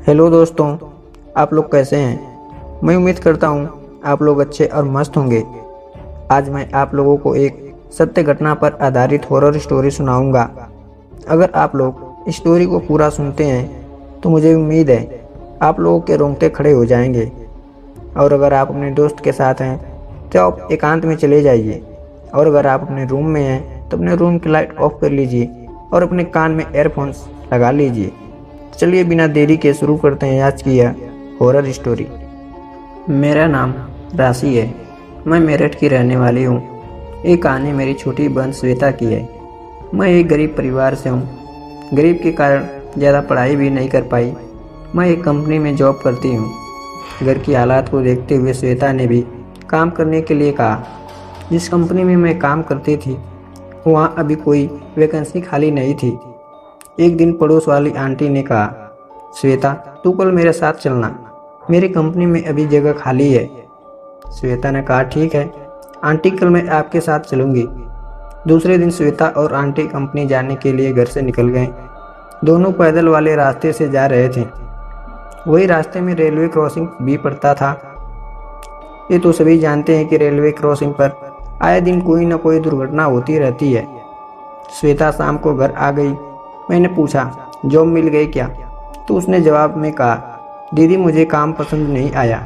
Hello दोस्तों, आप लोग कैसे हैं। मैं उम्मीद करता हूँ आप लोग अच्छे और मस्त होंगे। आज मैं आप लोगों को एक सत्य घटना पर आधारित हॉरर स्टोरी सुनाऊंगा। अगर आप लोग इस स्टोरी को पूरा सुनते हैं तो मुझे उम्मीद है आप लोगों के रोंगटे खड़े हो जाएंगे। और अगर आप अपने दोस्त के साथ हैं तो आप एकांत में चले जाइए, और अगर आप अपने रूम में हैं तो अपने रूम की लाइट ऑफ कर लीजिए और अपने कान में एयरफोन्स लगा लीजिए। चलिए बिना देरी के शुरू करते हैं आज की यह हॉरर स्टोरी। मेरा नाम राशि है। मैं मेरठ की रहने वाली हूँ। ये कहानी मेरी छोटी बहन श्वेता की है। मैं एक गरीब परिवार से हूँ। गरीब के कारण ज़्यादा पढ़ाई भी नहीं कर पाई। मैं एक कंपनी में जॉब करती हूँ। घर की हालात को देखते हुए श्वेता ने भी काम करने के लिए कहा। जिस कंपनी में मैं काम करती थी वहाँ अभी कोई वैकेंसी खाली नहीं थी। एक दिन पड़ोस वाली आंटी ने कहा, श्वेता तू कल मेरे साथ चलना, मेरी कंपनी में अभी जगह खाली है। श्वेता ने कहा, ठीक है आंटी, कल मैं आपके साथ चलूँगी। दूसरे दिन श्वेता और आंटी कंपनी जाने के लिए घर से निकल गए। दोनों पैदल वाले रास्ते से जा रहे थे। वही रास्ते में रेलवे क्रॉसिंग भी पड़ता था। ये तो सभी जानते हैं कि रेलवे क्रॉसिंग पर आए दिन कोई न कोई दुर्घटना होती रहती है। श्वेता शाम को घर आ गई। मैंने पूछा, जॉब मिल गई क्या? तो उसने जवाब में कहा, दीदी मुझे काम पसंद नहीं आया।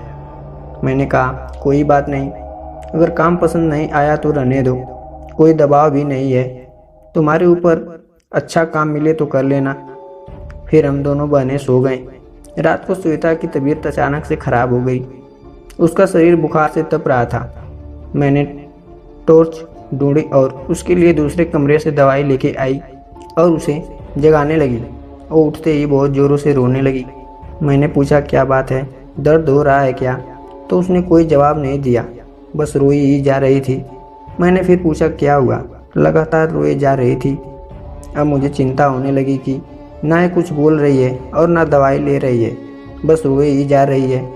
मैंने कहा, कोई बात नहीं, अगर काम पसंद नहीं आया तो रहने दो, कोई दबाव भी नहीं है। तुम्हारे ऊपर अच्छा काम मिले तो कर लेना। फिर हम दोनों बहनें सो गए। रात को श्वेता की तबीयत अचानक से खराब हो गई। उसका शरीर बुखार से तप रहा था। मैंने टॉर्च ढूंढी और उसके लिए दूसरे कमरे से दवाई लेके आई और उसे जगाने लगी। वो उठते ही बहुत ज़ोरों से रोने लगी। मैंने पूछा, क्या बात है, दर्द हो रहा है क्या? तो उसने कोई जवाब नहीं दिया, बस रोई ही जा रही थी। मैंने फिर पूछा, क्या हुआ? लगातार रोए जा रही थी। अब मुझे चिंता होने लगी कि ना ये कुछ बोल रही है और ना दवाई ले रही है, बस रोए ही जा रही है।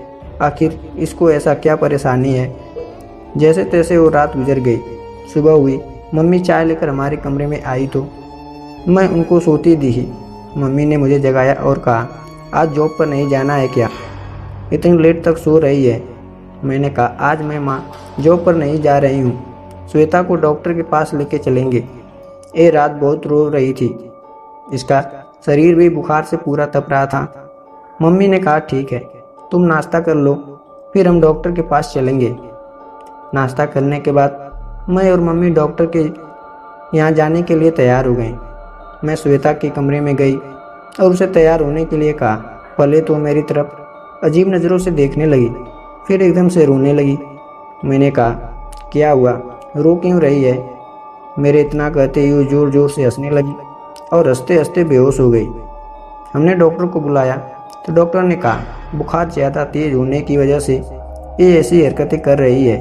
आखिर इसको ऐसा क्या परेशानी है? जैसे तैसे वो रात गुजर गई। सुबह हुई, मम्मी चाय लेकर हमारे कमरे में आई तो मैं उनको सोती दी ही। मम्मी ने मुझे जगाया और कहा, आज जॉब पर नहीं जाना है क्या? इतनी लेट तक सो रही है। मैंने कहा, आज मैं माँ जॉब पर नहीं जा रही हूँ, श्वेता को डॉक्टर के पास लेके चलेंगे। ये रात बहुत रो रही थी, इसका शरीर भी बुखार से पूरा तप रहा था। मम्मी ने कहा, ठीक है तुम नाश्ता कर लो, फिर हम डॉक्टर के पास चलेंगे। नाश्ता करने के बाद मैं और मम्मी डॉक्टर के यहाँ जाने के लिए तैयार हो गए। मैं श्वेता के कमरे में गई और उसे तैयार होने के लिए कहा। पहले तो मेरी तरफ अजीब नज़रों से देखने लगी, फिर एकदम से रोने लगी। मैंने कहा, क्या हुआ, रो क्यों रही है? मेरे इतना कहते ही वो ज़ोर ज़ोर से हंसने लगी और हंसते हंसते बेहोश हो गई। हमने डॉक्टर को बुलाया तो डॉक्टर ने कहा, बुखार ज़्यादा तेज़ होने की वजह से ये ऐसी हरकतें कर रही है।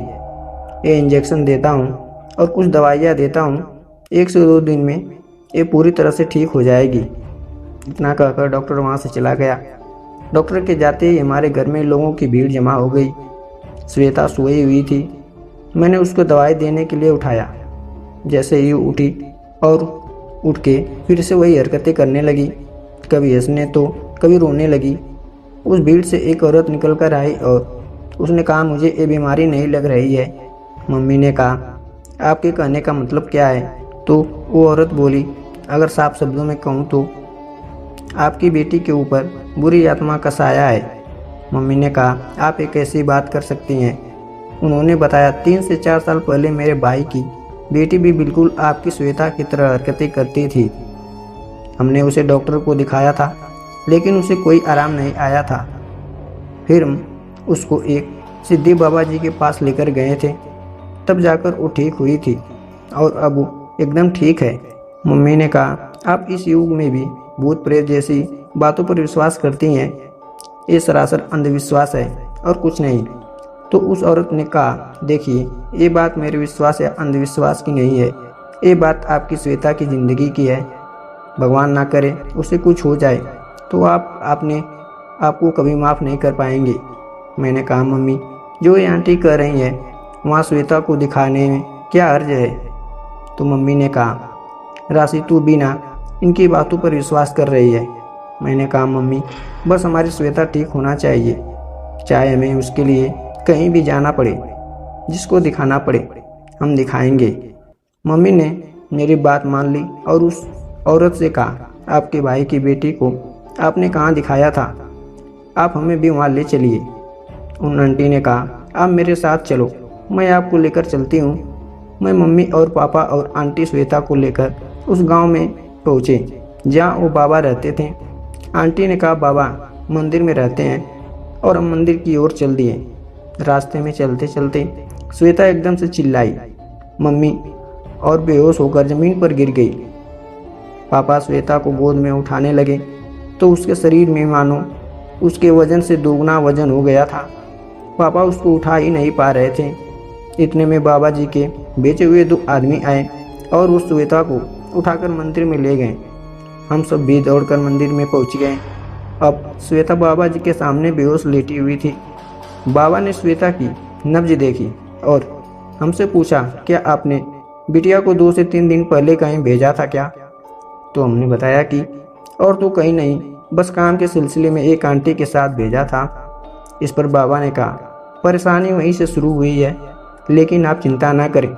ये इंजेक्शन देता हूँ और कुछ दवाइयाँ देता हूँ, 1 से 2 दिन में ये पूरी तरह से ठीक हो जाएगी। इतना कहकर डॉक्टर वहाँ से चला गया। डॉक्टर के जाते ही हमारे घर में लोगों की भीड़ जमा हो गई। श्वेता सोई हुई थी। मैंने उसको दवाई देने के लिए उठाया। जैसे ही उठी और उठ के फिर से वही हरकतें करने लगी, कभी हंसने तो कभी रोने लगी। उस भीड़ से एक औरत निकल कर आई और उसने कहा, मुझे ये बीमारी नहीं लग रही है। मम्मी ने कहा, आपके कहने का मतलब क्या है? तो वो औरत बोली, अगर साफ शब्दों में कहूँ तो आपकी बेटी के ऊपर बुरी आत्मा का साया है। मम्मी ने कहा, आप एक ऐसी बात कर सकती हैं? उन्होंने बताया, 3 से 4 साल पहले मेरे भाई की बेटी भी बिल्कुल आपकी श्वेता की तरह हरकतें करती थी। हमने उसे डॉक्टर को दिखाया था लेकिन उसे कोई आराम नहीं आया था। फिर हम उसको एक सिद्धि बाबा जी के पास लेकर गए थे, तब जाकर वो ठीक हुई थी और अब वो एकदम ठीक है। मम्मी ने कहा, आप इस युग में भी भूत प्रेत जैसी बातों पर विश्वास करती हैं? ये सरासर अंधविश्वास है और कुछ नहीं। तो उस औरत ने कहा, देखिए ये बात मेरे विश्वास या अंधविश्वास की नहीं है, ये बात आपकी श्वेता की ज़िंदगी की है। भगवान ना करे उसे कुछ हो जाए तो आपको कभी माफ़ नहीं कर पाएंगे। मैंने कहा, मम्मी जो ये आंटी कह रही है वहाँ श्वेता को दिखाने में क्या अर्ज है? तो मम्मी ने कहा, राशि तू भी ना इनकी बातों पर विश्वास कर रही है। मैंने कहा मम्मी बस हमारी श्वेता ठीक होना चाहिए, चाहे हमें उसके लिए कहीं भी जाना पड़े, जिसको दिखाना पड़े हम दिखाएंगे। मम्मी ने मेरी बात मान ली और उस औरत से कहा, आपके भाई की बेटी को आपने कहाँ दिखाया था, आप हमें भी वहाँ ले चलिए। उन आंटी ने कहा, आप मेरे साथ चलो, मैं आपको लेकर चलती हूँ। मैं मम्मी और पापा और आंटी श्वेता को लेकर उस गांव में पहुँचे जहाँ वो बाबा रहते थे। आंटी ने कहा, बाबा मंदिर में रहते हैं, और हम मंदिर की ओर चल दिए। रास्ते में चलते चलते श्वेता एकदम से चिल्लाई मम्मी और बेहोश होकर ज़मीन पर गिर गई। पापा श्वेता को गोद में उठाने लगे तो उसके शरीर में मानो उसके वजन से दोगुना वजन हो गया था। पापा उसको उठा ही नहीं पा रहे थे। इतने में बाबा जी के बेचे हुए 2 आदमी आए और उस श्वेता को उठाकर मंदिर में ले गए। हम सब भी दौड़कर मंदिर में पहुंच गए। अब श्वेता बाबा जी के सामने बेहोश लेटी हुई थी। बाबा ने श्वेता की नब्ज देखी और हमसे पूछा, क्या आपने बिटिया को 2 से 3 दिन पहले कहीं भेजा था क्या? तो हमने बताया कि और तो कहीं नहीं, बस काम के सिलसिले में एक आंटी के साथ भेजा था। इस पर बाबा ने कहा, परेशानी वहीं से शुरू हुई है, लेकिन आप चिंता ना करें,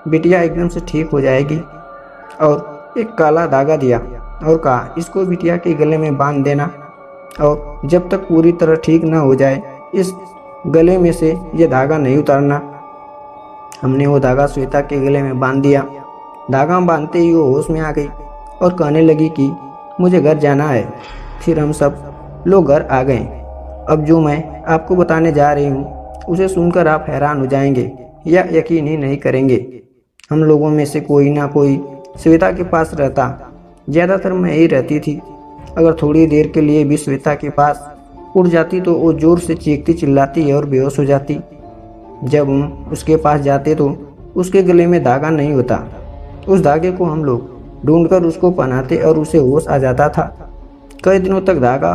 बिटिया एकदम से ठीक हो जाएगी। और एक काला धागा दिया और कहा, इसको बिटिया के गले में बांध देना और जब तक पूरी तरह ठीक ना हो जाए इस गले में से ये धागा नहीं उतारना। हमने वो धागा श्वेता के गले में बांध दिया। धागा बांधते ही वो होश में आ गई और कहने लगी कि मुझे घर जाना है। फिर हम सब लोग घर आ गए। अब जो मैं आपको बताने जा रही हूँ उसे सुनकर आप हैरान हो जाएंगे या यकीन ही नहीं करेंगे। हम लोगों में से कोई ना कोई श्वेता के पास रहता, ज़्यादातर मैं ही रहती थी। अगर थोड़ी देर के लिए भी श्वेता के पास उठ जाती तो वो ज़ोर से चीखती चिल्लाती और बेहोश हो जाती। जब हम उसके पास जाते तो उसके गले में धागा नहीं होता। उस धागे को हम लोग ढूंढकर उसको पहनाते और उसे होश आ जाता था। कई दिनों तक धागा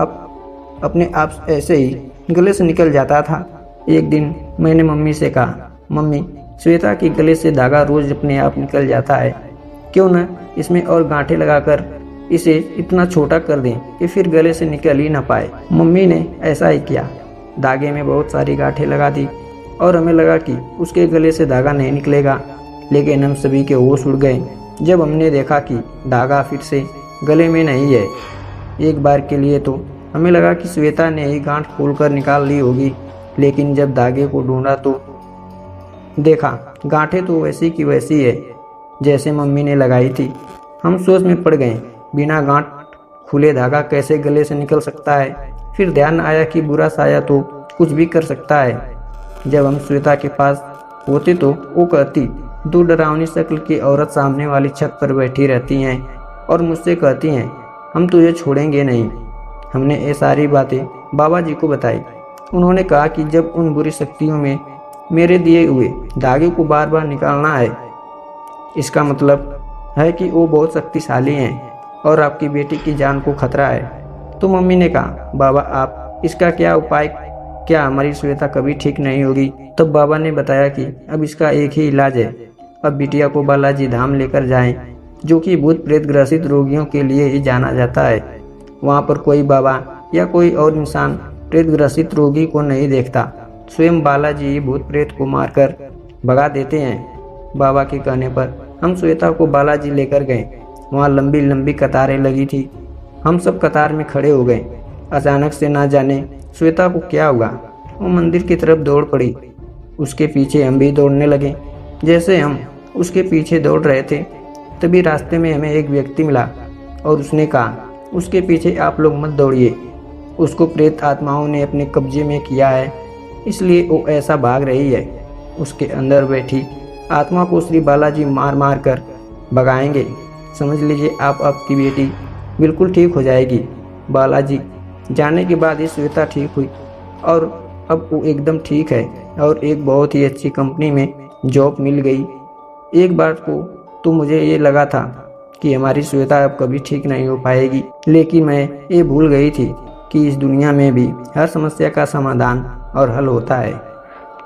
अपने आप ऐसे ही गले से निकल जाता था। एक दिन मैंने मम्मी से कहा, मम्मी श्वेता के गले से धागा रोज अपने आप निकल जाता है, क्यों न इसमें और गांठें लगाकर इसे इतना छोटा कर दें कि फिर गले से निकल ही ना पाए। मम्मी ने ऐसा ही किया, धागे में बहुत सारी गांठें लगा दी और हमें लगा कि उसके गले से धागा नहीं निकलेगा, लेकिन हम सभी के होश उड़ गए जब हमने देखा कि धागा फिर से गले में नहीं है। एक बार के लिए तो हमें लगा कि श्वेता ने ही गांठ खोलकर निकाल ली होगी, लेकिन जब धागे को ढूंढा तो देखा गांठें तो वैसी की वैसी है जैसे मम्मी ने लगाई थी। हम सोच में पड़ गए, बिना गांठ खुले धागा कैसे गले से निकल सकता है। फिर ध्यान आया कि बुरा साया तो कुछ भी कर सकता है। जब हम श्वेता के पास होते तो वो कहती, 2 डरावनी शक्ल की औरत सामने वाली छत पर बैठी रहती हैं और मुझसे कहती हैं, हम तुझे छोड़ेंगे नहीं। हमने ये सारी बातें बाबा जी को बताई। उन्होंने कहा कि जब उन बुरी शक्तियों में मेरे दिए हुए धागे को बार बार निकालना है, इसका मतलब है कि वो बहुत शक्तिशाली हैं और आपकी बेटी की जान को खतरा है। तो मम्मी ने कहा, बाबा आप इसका क्या उपाय, क्या हमारी श्वेता कभी ठीक नहीं होगी? तब बाबा ने बताया कि अब इसका एक ही इलाज है, अब बिटिया को बालाजी धाम लेकर जाएं, जो कि भूत प्रेत ग्रसित रोगियों के लिए ही जाना जाता है। वहाँ पर कोई बाबा या कोई और इंसान प्रेत ग्रसित रोगी को नहीं देखता, स्वयं बालाजी ही भूत प्रेत को मारकर भगा देते हैं। बाबा के कहने पर हम श्वेता को बालाजी लेकर गए। वहाँ लंबी लंबी कतारें लगी थी। हम सब कतार में खड़े हो गए। अचानक से ना जाने श्वेता को क्या हुआ, वो मंदिर की तरफ दौड़ पड़ी। उसके पीछे हम भी दौड़ने लगे। जैसे हम उसके पीछे दौड़ रहे थे तभी रास्ते में हमें एक व्यक्ति मिला और उसने कहा, उसके पीछे आप लोग मत दौड़िए, उसको प्रेत आत्माओं ने अपने कब्जे में किया है, इसलिए वो ऐसा भाग रही है। उसके अंदर बैठी आत्मा को श्री बालाजी मार मार कर भगाएंगे। समझ लीजिए आपकी बेटी बिल्कुल ठीक हो जाएगी। बालाजी जाने के बाद ही श्वेता ठीक हुई और अब वो एकदम ठीक है और एक बहुत ही अच्छी कंपनी में जॉब मिल गई। एक बार को तो मुझे ये लगा था कि हमारी श्वेता अब कभी ठीक नहीं हो पाएगी, लेकिन मैं ये भूल गई थी कि इस दुनिया में भी हर समस्या का समाधान और हल होता है।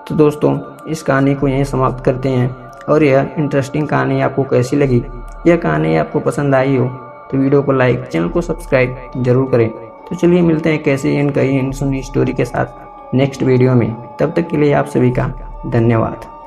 तो दोस्तों, इस कहानी को यहीं समाप्त करते हैं। और यह इंटरेस्टिंग कहानी आपको कैसी लगी, यह कहानी आपको पसंद आई हो तो वीडियो को लाइक, चैनल को सब्सक्राइब जरूर करें। तो चलिए मिलते हैं कैसी इन कई इन सुनी स्टोरी के साथ नेक्स्ट वीडियो में। तब तक के लिए आप सभी का धन्यवाद।